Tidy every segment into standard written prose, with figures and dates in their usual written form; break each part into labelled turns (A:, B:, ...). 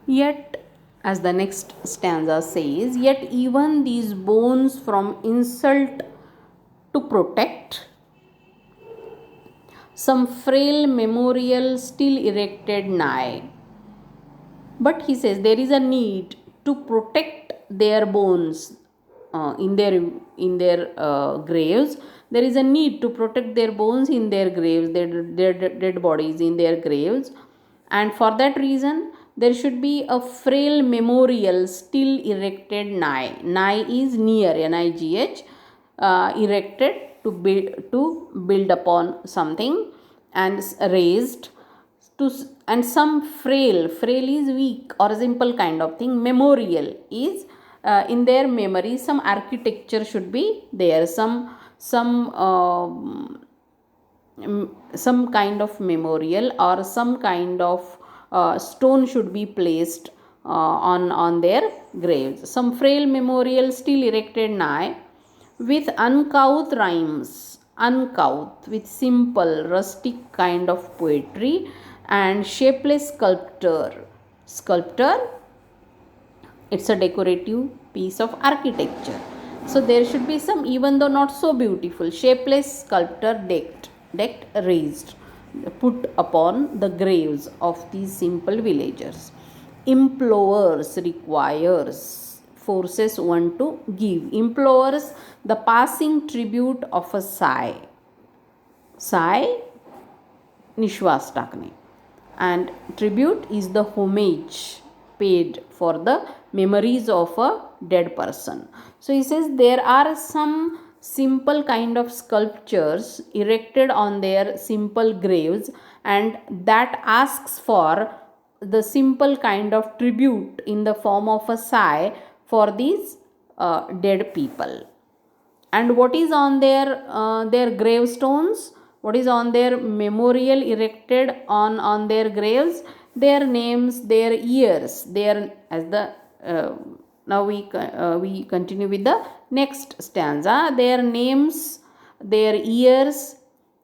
A: Yet, as the next stanza says, yet even these bones from insult to protect, some frail memorial still erected nigh. But he says there is a need to protect their bones in their graves. There is a need to protect their bones in their graves, their dead bodies in their graves, and for that reason there should be a frail memorial still erected nigh. Nigh is near, NIGH, erected to build upon something, and raised to and some frail is weak or simple kind of thing. Memorial is in their memory some architecture should be there, some kind of memorial or some kind of stone should be placed on their graves. Some frail memorial still erected nigh, with uncouth rhymes, uncouth with simple rustic kind of poetry, and shapeless sculptor, it's a decorative piece of architecture. So there should be some, even though not so beautiful, shapeless sculptor decked raised, put upon the graves of these simple villagers. Implores, requires, forces one to give. Implores, the passing tribute of a sigh, निश्वास टाकणे, and tribute is the homage paid for the memories of a dead person. So he says there are some simple kind of sculptures erected on their simple graves, and that asks for the simple kind of tribute in the form of a sigh for these dead people. And what is on their gravestones, what is on their memorial erected on their graves? Their names, their years, their, as the now we continue with the next stanza. Their names, their years.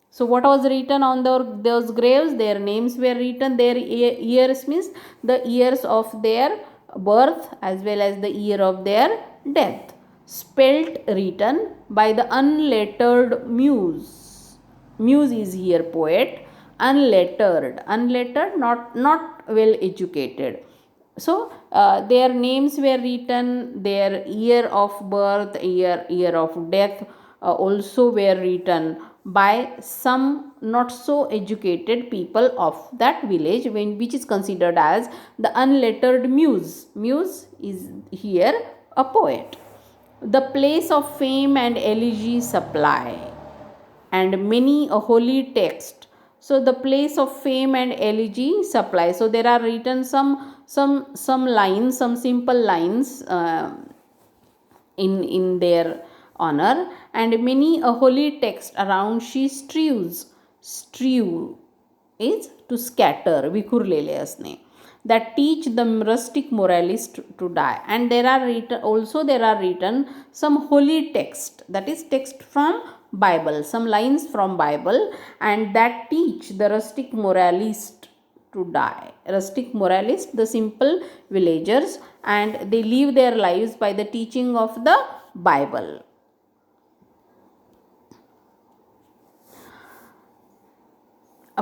A: So what was written on those graves? Their names were written. Their years means the years of their birth as well as the year of their death. Spelt, written by the unlettered muse. Muse is here poet. Unlettered, not well educated. So their names were written, their year of birth, year of death also were written by some not so educated people of that village, which is considered as the unlettered muse. Muse is here a poet. The place of fame and elegy supply, and many a holy text. So the place of fame and elegy supply, so there are written some lines, some simple lines in their honor, and many a holy text around she strew is to scatter, vikhurlele असणे, that teach the rustic moralist to die. And there are written some holy text, that is text from Bible, some lines from Bible, and that teach the rustic moralist to die. Rustic moralist, the simple villagers, and they live their lives by the teaching of the Bible.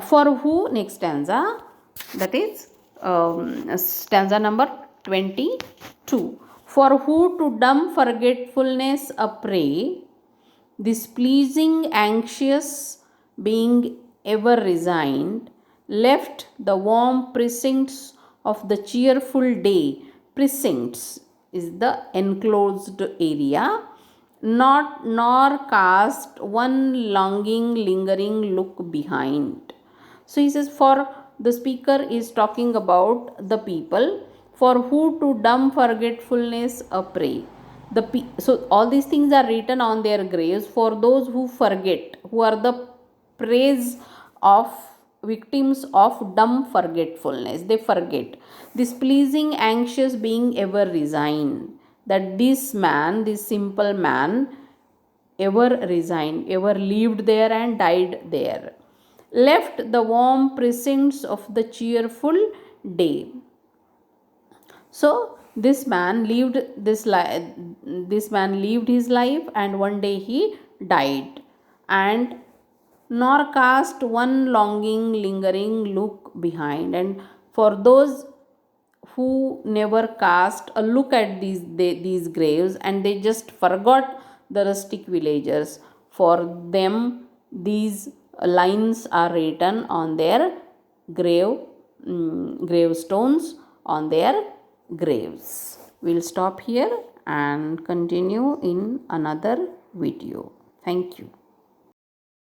A: For who, next stanza, that is stanza number 22. For who to dumb forgetfulness a prey, displeasing, anxious, being ever resigned, left the warm precincts of the cheerful day. Precincts is the enclosed area, not nor cast one longing lingering look behind. So he says, for the speaker is talking about the people, for who to dumb forgetfulness a prey. So all these things are written on their graves for those who forget, who are the praise of victims of dumb forgetfulness. They forget. Displeasing, anxious, being ever resigned, that this man, this simple man, ever resigned, ever lived there and died there. Left the warm precincts of the cheerful day. So this man lived his life, and one day he died, and nor cast one longing lingering look behind. And for those who never cast a look at these graves, and they just forgot the rustic villagers, for them these lines are written on their gravestones on their graves. We'll stop here and continue in another video. Thank you.